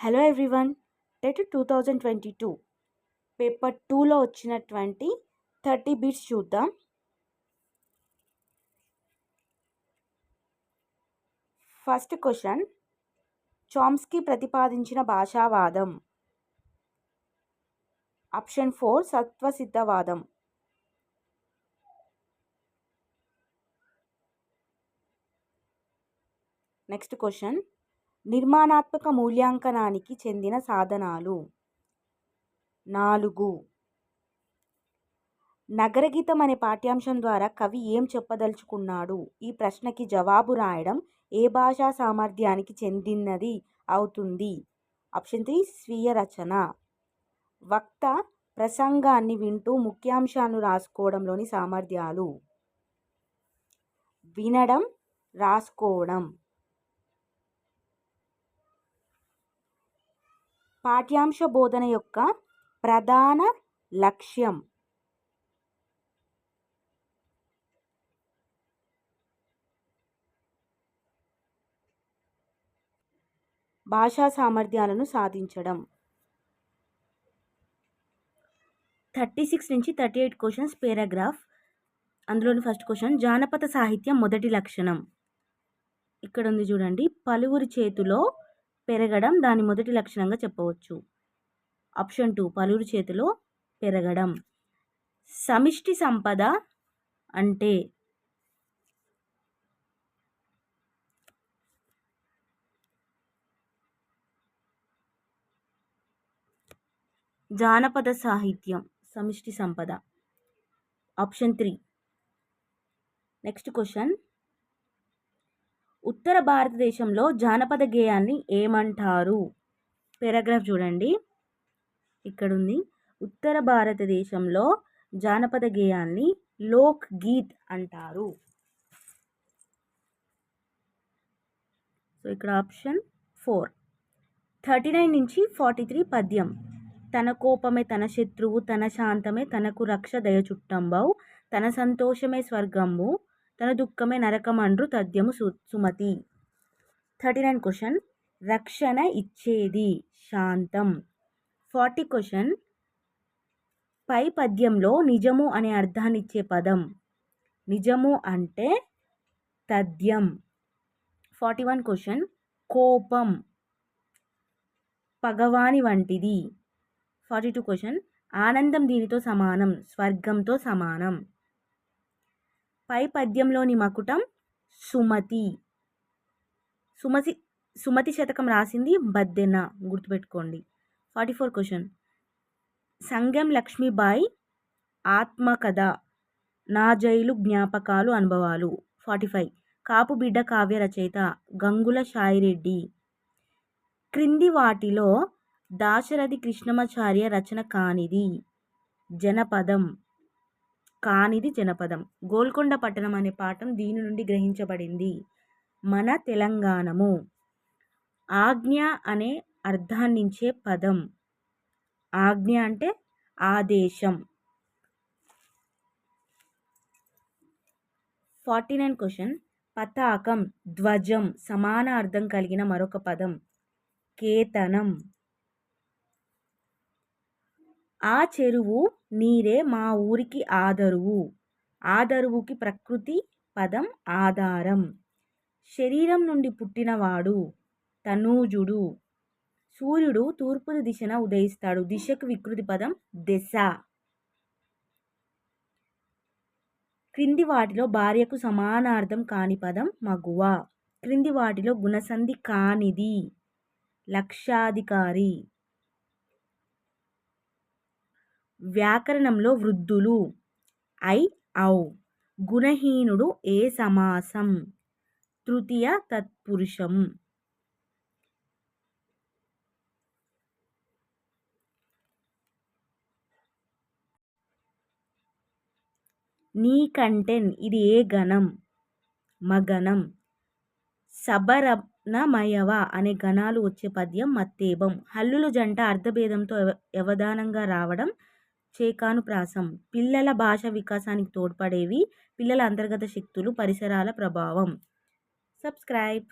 Hello everyone, TET 2022 paper 2లో వచ్చినటువంటి 30 bits చూద్దాం. ఫస్ట్ క్వశ్చన్, చామ్స్కీ ప్రతిపాదించిన భాషావాదం. ఆప్షన్ 4 సత్వసిద్ధవాదం. నెక్స్ట్ క్వశ్చన్, నిర్మాణాత్మక మూల్యాంకనానికి చెందిన సాధనాలు. 4. నగరగీతం అనే పాఠ్యాంశం ద్వారా కవి ఏం చెప్పదలుచుకున్నాడు? ఈ ప్రశ్నకి జవాబు రాయడం ఏ భాషా సామర్థ్యానికి చెందినది అవుతుంది? ఆప్షన్ 3 స్వీయ రచన. వక్త ప్రసంగాన్ని వింటూ ముఖ్యాంశాలను రాసుకోవడంలోని సామర్థ్యాలు. వినడం, రాసుకోవడం. పాఠ్యాంశ బోధన యొక్క ప్రధాన లక్ష్యం. భాషా సామర్థ్యాలను సాధించడం. 36 నుంచి 38 క్వశ్చన్స్ పేరాగ్రాఫ్. అందులోని ఫస్ట్ క్వశ్చన్, జానపద సాహిత్యం మొదటి లక్షణం. ఇక్కడ ఉంది చూడండి, పలువురి చేతిలో పెరగడం దాని మొదటి లక్షణంగా చెప్పవచ్చు. ఆప్షన్ 2 పలువురి చేతిలో పెరగడం. సమిష్టి సంపద అంటే జానపద సాహిత్యం సమిష్టి సంపద. ఆప్షన్ 3. నెక్స్ట్ క్వశ్చన్, ఉత్తర భారతదేశంలో జానపద గేయాన్ని ఏమంటారు? పారాగ్రాఫ్ చూడండి, ఇక్కడ ఉంది, ఉత్తర భారతదేశంలో జానపద గేయాన్ని లోక్ గీత్ అంటారు. సో ఇక్కడ ఆప్షన్ 4. 39 నుంచి 43 పద్యం. తన కోపమే తన శత్రువు, తన శాంతమే తనకు రక్ష దయచుట్టంబౌ, తన సంతోషమే స్వర్గంబు, తన దుఃఖమే నరకమండ్రు తథ్యము సుమతి. 39 క్వశ్చన్, రక్షణ ఇచ్చేది శాంతం. 40 క్వశ్చన్, పై పద్యంలో నిజము అనే అర్థాన్ని ఇచ్చే పదం. నిజము అంటే తథ్యం. 41 క్వశ్చన్, కోపం పగవాని వంటిది. 42 క్వశ్చన్, ఆనందం దీనితో సమానం, స్వర్గంతో సమానం. పై పద్యంలోని మకుటం సుమతి. సుమతి శతకం రాసింది బద్దెన, గుర్తుపెట్టుకోండి. 44 క్వశ్చన్, సంగం లక్ష్మీబాయి ఆత్మకథ, నా జైలు జ్ఞాపకాలు అనుభవాలు. 45 కాపు బిడ్డ కావ్య రచయిత గంగుల సాయిరెడ్డి. క్రింది వాటిలో దాశరథి కృష్ణమాచార్య రచన కానిది జనపదం. గోల్కొండ పట్టణం అనే పాఠం దీని నుండి గ్రహించబడింది. మన తెలంగాణము. ఆజ్ఞ అనే అర్థాన్నించే పదం. ఆజ్ఞ అంటే ఆదేశం. 49 క్వశ్చన్, పతాకం, ధ్వజం సమాన అర్థం కలిగిన మరొక పదం. కేతనం. ఆ చెరువు నీరే మా ఊరికి ఆదరువు. ఆదరువుకి ప్రకృతి పదం ఆధారం. శరీరం నుండి పుట్టినవాడు తనూజుడు. సూర్యుడు తూర్పు దిశన ఉదయిస్తాడు. దిశకు వికృతి పదం దశ. క్రింది వాటిలో భార్యకు సమానార్థం కాని పదం మగువ. క్రింది వాటిలో గుణసంధి కానిది లక్షాధికారి. వ్యాకరణంలో వృద్ధులు ఐ ఔ. గుణహీనుడు ఏ సమాసం, తృతీయ తత్పురుషం. నీ కంటెన్ ఇది ఏ గణం, మగనం. సబరనమయవ అనే గణాలు వచ్చే పద్యం మత్తేబం. హల్లుల జంట అర్థభేదంతో యవధానంగా రావడం చేకానుప్రాసం. పిల్లల భాష వికాసానికి తోడ్పడేవి పిల్లల అంతర్గత శక్తులు, పరిసరాల ప్రభావం. సబ్స్క్రైబ్.